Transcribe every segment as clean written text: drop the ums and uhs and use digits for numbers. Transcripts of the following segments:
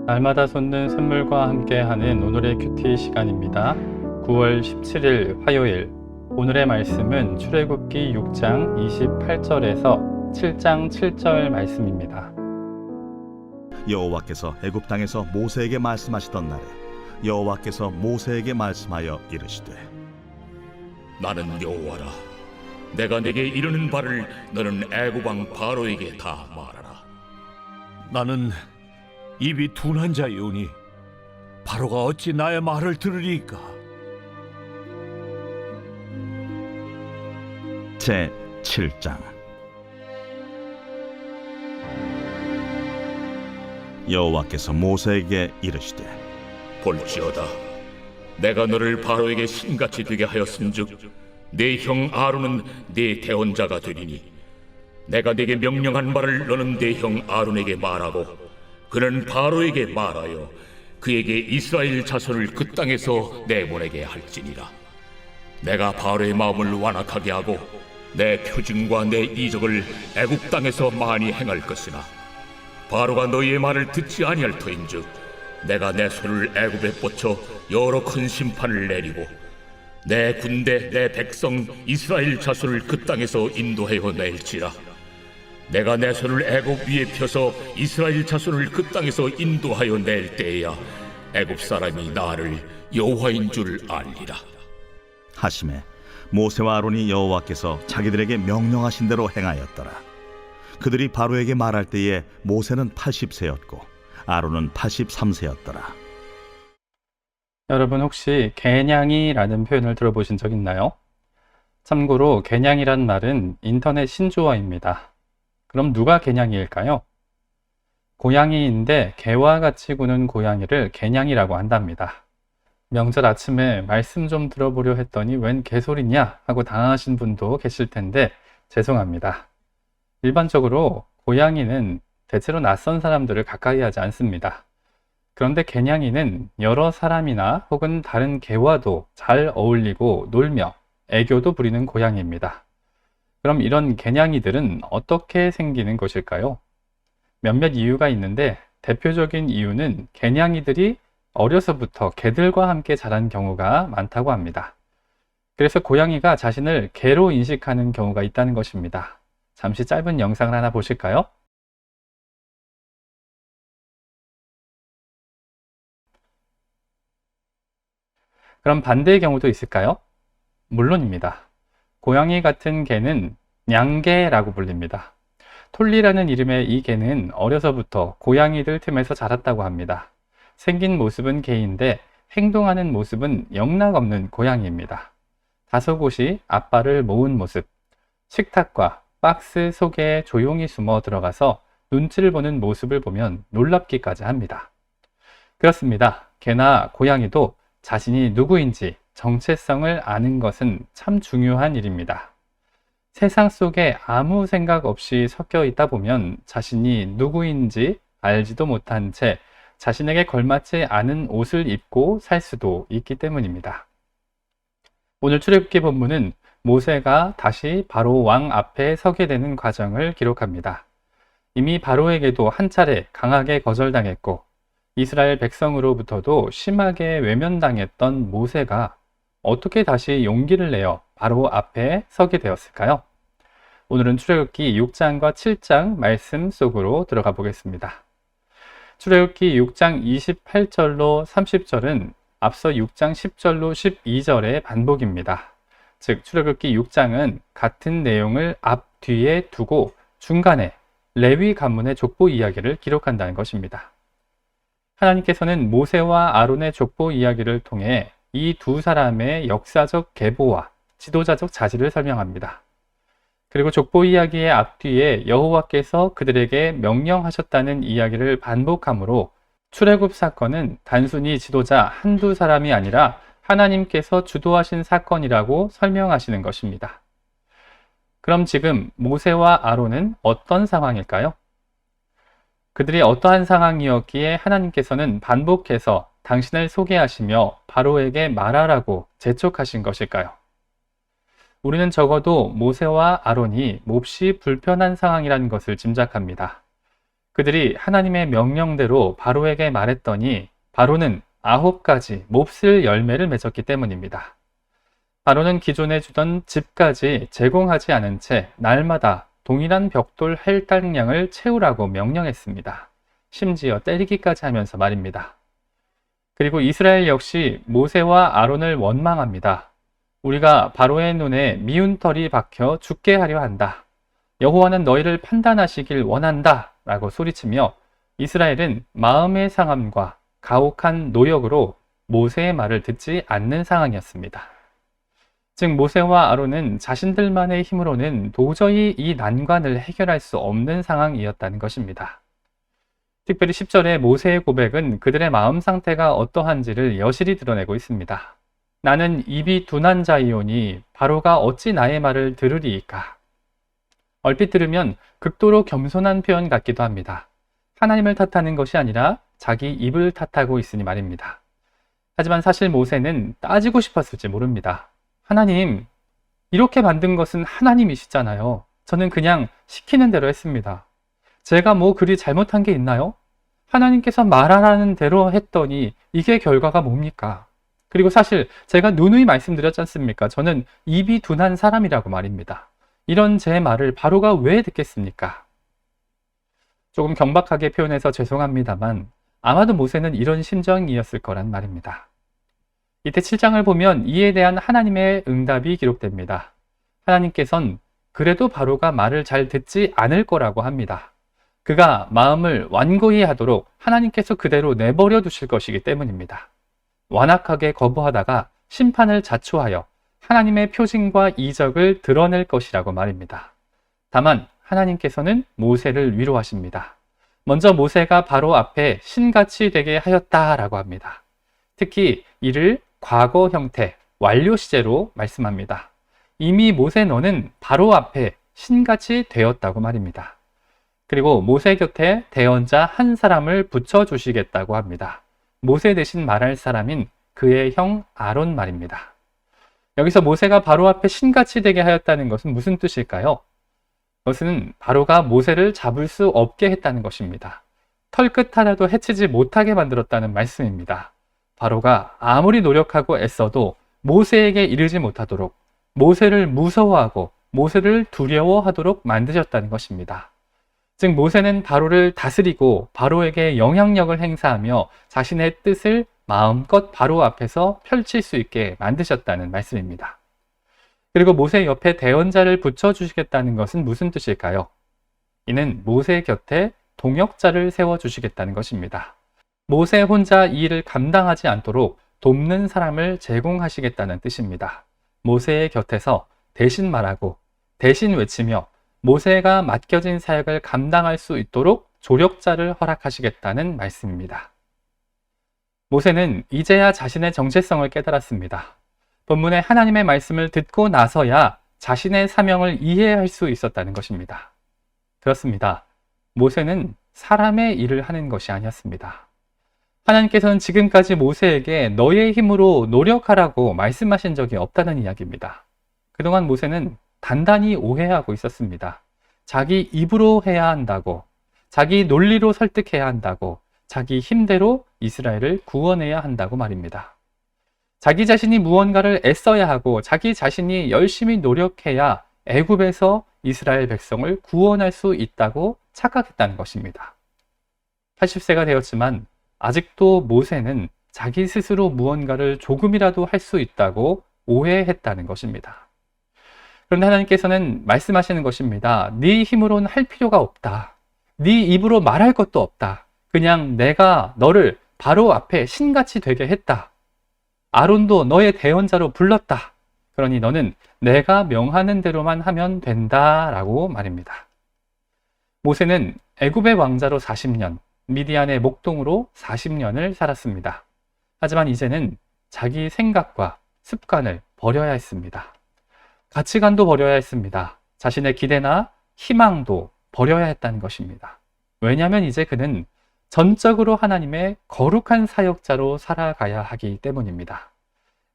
날마다 솟는 샘물과 함께하는 오늘의 큐티 시간입니다. 9월 17일 화요일, 오늘의 말씀은 출애굽기 6장 28절에서 7장 7절 말씀입니다. 여호와께서 애굽 땅에서 모세에게 말씀하시던 날에 여호와께서 모세에게 말씀하여 이르시되, 나는 여호와라. 내가 네게 이르는 바를 너는 애굽 왕 바로에게 다 말하라. 나는 입이 둔한 자이오니 바로가 어찌 나의 말을 들으리까? 제 7장. 여호와께서 모세에게 이르시되, 볼지어다, 내가 너를 바로에게 신같이 되게 하였은즉 네 형 아론은 네 대언자가 되리니 내가 네게 명령한 말을 너는 네 형 아론에게 말하고 그는 바로에게 말하여 그에게 이스라엘 자손을 그 땅에서 내보내게 할지니라. 내가 바로의 마음을 완악하게 하고 내 표징과 내 이적을 애굽 땅에서 많이 행할 것이나 바로가 너희의 말을 듣지 아니할 터인즉 내가 내 손을 애굽에 뻗쳐 여러 큰 심판을 내리고 내 군대 내 백성 이스라엘 자손을 그 땅에서 인도하여 낼지라. 내가 내 손을 애굽 위에 펴서 이스라엘 자손을 그 땅에서 인도하여 낼 때에야 애굽 사람이 나를 여호와인 줄 알리라. 하심에 모세와 아론이 여호와께서 자기들에게 명령하신 대로 행하였더라. 그들이 바로에게 말할 때에 모세는 80세였고 아론은 83세였더라. 여러분 혹시 개냥이라는 표현을 들어보신 적 있나요? 참고로 개냥이란 말은 인터넷 신조어입니다. 그럼 누가 개냥이일까요? 고양이인데 개와 같이 구는 고양이를 개냥이라고 한답니다. 명절 아침에 말씀 좀 들어보려 했더니 웬 개소리냐 하고 당하신 분도 계실 텐데 죄송합니다. 일반적으로 고양이는 대체로 낯선 사람들을 가까이 하지 않습니다. 그런데 개냥이는 여러 사람이나 혹은 다른 개와도 잘 어울리고 놀며 애교도 부리는 고양이입니다. 그럼 이런 개냥이들은 어떻게 생기는 것일까요? 몇몇 이유가 있는데 대표적인 이유는 개냥이들이 어려서부터 개들과 함께 자란 경우가 많다고 합니다. 그래서 고양이가 자신을 개로 인식하는 경우가 있다는 것입니다. 잠시 짧은 영상을 하나 보실까요? 그럼 반대의 경우도 있을까요? 물론입니다. 고양이 같은 개는 냥개라고 불립니다. 톨리라는 이름의 이 개는 어려서부터 고양이들 틈에서 자랐다고 합니다. 생긴 모습은 개인데 행동하는 모습은 영락없는 고양이입니다. 다소곳이 앞발을 모은 모습, 식탁과 박스 속에 조용히 숨어 들어가서 눈치를 보는 모습을 보면 놀랍기까지 합니다. 그렇습니다. 개나 고양이도 자신이 누구인지 정체성을 아는 것은 참 중요한 일입니다. 세상 속에 아무 생각 없이 섞여 있다 보면 자신이 누구인지 알지도 못한 채 자신에게 걸맞지 않은 옷을 입고 살 수도 있기 때문입니다. 오늘 출애굽기 본문은 모세가 다시 바로 왕 앞에 서게 되는 과정을 기록합니다. 이미 바로에게도 한 차례 강하게 거절당했고 이스라엘 백성으로부터도 심하게 외면당했던 모세가 어떻게 다시 용기를 내어 바로 앞에 서게 되었을까요? 오늘은 출애굽기 6장과 7장 말씀 속으로 들어가 보겠습니다. 출애굽기 6장 28절로 30절은 앞서 6장 10절로 12절의 반복입니다. 즉 출애굽기 6장은 같은 내용을 앞 뒤에 두고 중간에 레위 가문의 족보 이야기를 기록한다는 것입니다. 하나님께서는 모세와 아론의 족보 이야기를 통해 이 두 사람의 역사적 계보와 지도자적 자질을 설명합니다. 그리고 족보 이야기의 앞뒤에 여호와께서 그들에게 명령하셨다는 이야기를 반복하므로 출애굽 사건은 단순히 지도자 한두 사람이 아니라 하나님께서 주도하신 사건이라고 설명하시는 것입니다. 그럼 지금 모세와 아론은 어떤 상황일까요? 그들이 어떠한 상황이었기에 하나님께서는 반복해서 당신을 소개하시며 바로에게 말하라고 재촉하신 것일까요? 우리는 적어도 모세와 아론이 몹시 불편한 상황이라는 것을 짐작합니다. 그들이 하나님의 명령대로 바로에게 말했더니 바로는 9가지 몹쓸 열매를 맺었기 때문입니다. 바로는 기존에 주던 집까지 제공하지 않은 채 날마다 동일한 벽돌 할당량을 채우라고 명령했습니다. 심지어 때리기까지 하면서 말입니다. 그리고 이스라엘 역시 모세와 아론을 원망합니다. 우리가 바로의 눈에 미운 털이 박혀 죽게 하려 한다. 여호와는 너희를 판단하시길 원한다. 라고 소리치며 이스라엘은 마음의 상함과 가혹한 노역으로 모세의 말을 듣지 않는 상황이었습니다. 즉 모세와 아론은 자신들만의 힘으로는 도저히 이 난관을 해결할 수 없는 상황이었다는 것입니다. 특별히 10절의 모세의 고백은 그들의 마음 상태가 어떠한지를 여실히 드러내고 있습니다. 나는 입이 둔한 자이오니 바로가 어찌 나의 말을 들으리이까. 얼핏 들으면 극도로 겸손한 표현 같기도 합니다. 하나님을 탓하는 것이 아니라 자기 입을 탓하고 있으니 말입니다. 하지만 사실 모세는 따지고 싶었을지 모릅니다. 하나님, 이렇게 만든 것은 하나님이시잖아요. 저는 그냥 시키는 대로 했습니다. 제가 뭐 그리 잘못한 게 있나요? 하나님께서 말하라는 대로 했더니 이게 결과가 뭡니까? 그리고 사실 제가 누누이 말씀드렸지 않습니까? 저는 입이 둔한 사람이라고 말입니다. 이런 제 말을 바로가 왜 듣겠습니까? 조금 경박하게 표현해서 죄송합니다만 아마도 모세는 이런 심정이었을 거란 말입니다. 이때 7장을 보면 이에 대한 하나님의 응답이 기록됩니다. 하나님께서는 그래도 바로가 말을 잘 듣지 않을 거라고 합니다. 그가 마음을 완고히 하도록 하나님께서 그대로 내버려 두실 것이기 때문입니다. 완악하게 거부하다가 심판을 자초하여 하나님의 표징과 이적을 드러낼 것이라고 말입니다. 다만 하나님께서는 모세를 위로하십니다. 먼저 모세가 바로 앞에 신같이 되게 하였다라고 합니다. 특히 이를 과거 형태, 완료 시제로 말씀합니다. 이미 모세 너는 바로 앞에 신같이 되었다고 말입니다. 그리고 모세 곁에 대언자 한 사람을 붙여주시겠다고 합니다. 모세 대신 말할 사람인 그의 형 아론 말입니다. 여기서 모세가 바로 앞에 신같이 되게 하였다는 것은 무슨 뜻일까요? 그것은 바로가 모세를 잡을 수 없게 했다는 것입니다. 털끝 하나도 해치지 못하게 만들었다는 말씀입니다. 바로가 아무리 노력하고 애써도 모세에게 이르지 못하도록 모세를 무서워하고 모세를 두려워하도록 만드셨다는 것입니다. 즉 모세는 바로를 다스리고 바로에게 영향력을 행사하며 자신의 뜻을 마음껏 바로 앞에서 펼칠 수 있게 만드셨다는 말씀입니다. 그리고 모세 옆에 대언자를 붙여주시겠다는 것은 무슨 뜻일까요? 이는 모세 곁에 동역자를 세워주시겠다는 것입니다. 모세 혼자 이 일을 감당하지 않도록 돕는 사람을 제공하시겠다는 뜻입니다. 모세의 곁에서 대신 말하고 대신 외치며 모세가 맡겨진 사역을 감당할 수 있도록 조력자를 허락하시겠다는 말씀입니다. 모세는 이제야 자신의 정체성을 깨달았습니다. 본문에 하나님의 말씀을 듣고 나서야 자신의 사명을 이해할 수 있었다는 것입니다. 그렇습니다. 모세는 사람의 일을 하는 것이 아니었습니다. 하나님께서는 지금까지 모세에게 너의 힘으로 노력하라고 말씀하신 적이 없다는 이야기입니다. 그동안 모세는 단단히 오해하고 있었습니다. 자기 입으로 해야 한다고, 자기 논리로 설득해야 한다고, 자기 힘대로 이스라엘을 구원해야 한다고 말입니다. 자기 자신이 무언가를 애써야 하고 자기 자신이 열심히 노력해야 애굽에서 이스라엘 백성을 구원할 수 있다고 착각했다는 것입니다. 80세가 되었지만 아직도 모세는 자기 스스로 무언가를 조금이라도 할 수 있다고 오해했다는 것입니다. 그런데 하나님께서는 말씀하시는 것입니다. 네 힘으로는 할 필요가 없다. 네 입으로 말할 것도 없다. 그냥 내가 너를 바로 앞에 신같이 되게 했다. 아론도 너의 대언자로 불렀다. 그러니 너는 내가 명하는 대로만 하면 된다라고 말입니다. 모세는 애굽의 왕자로 40년, 미디안의 목동으로 40년을 살았습니다. 하지만 이제는 자기 생각과 습관을 버려야 했습니다. 가치관도 버려야 했습니다. 자신의 기대나 희망도 버려야 했다는 것입니다. 왜냐하면 이제 그는 전적으로 하나님의 거룩한 사역자로 살아가야 하기 때문입니다.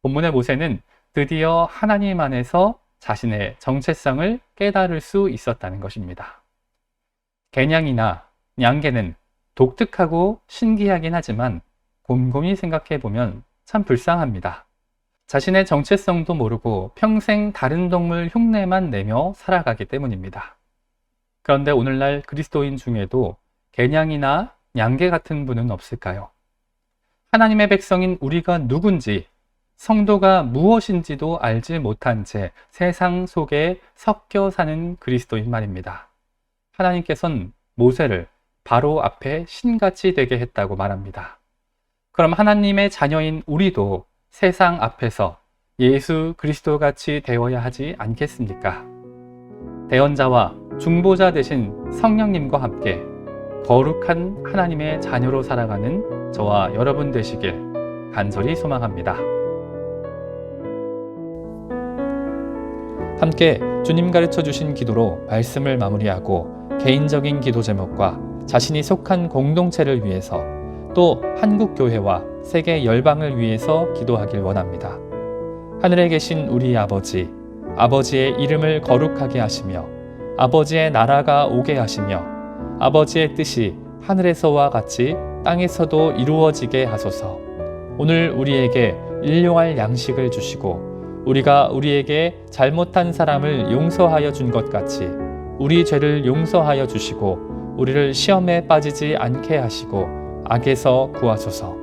본문의 모세는 드디어 하나님 안에서 자신의 정체성을 깨달을 수 있었다는 것입니다. 개냥이나 양계는 독특하고 신기하긴 하지만 곰곰이 생각해 보면 참 불쌍합니다. 자신의 정체성도 모르고 평생 다른 동물 흉내만 내며 살아가기 때문입니다. 그런데 오늘날 그리스도인 중에도 개냥이나 양계 같은 분은 없을까요? 하나님의 백성인 우리가 누군지, 성도가 무엇인지도 알지 못한 채 세상 속에 섞여 사는 그리스도인 말입니다. 하나님께서는 모세를 바로 앞에 신같이 되게 했다고 말합니다. 그럼 하나님의 자녀인 우리도 세상 앞에서 예수 그리스도 같이 되어야 하지 않겠습니까? 대언자와 중보자 되신 성령님과 함께 거룩한 하나님의 자녀로 살아가는 저와 여러분 되시길 간절히 소망합니다. 함께 주님 가르쳐 주신 기도로 말씀을 마무리하고 개인적인 기도 제목과 자신이 속한 공동체를 위해서 또 한국교회와 세계 열방을 위해서 기도하길 원합니다. 하늘에 계신 우리 아버지, 아버지의 이름을 거룩하게 하시며 아버지의 나라가 오게 하시며 아버지의 뜻이 하늘에서와 같이 땅에서도 이루어지게 하소서. 오늘 우리에게 일용할 양식을 주시고 우리가 우리에게 잘못한 사람을 용서하여 준 것 같이 우리 죄를 용서하여 주시고 우리를 시험에 빠지지 않게 하시고 악에서 구하소서.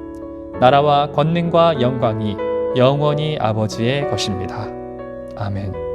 나라와 권능과 영광이 영원히 아버지의 것입니다. 아멘.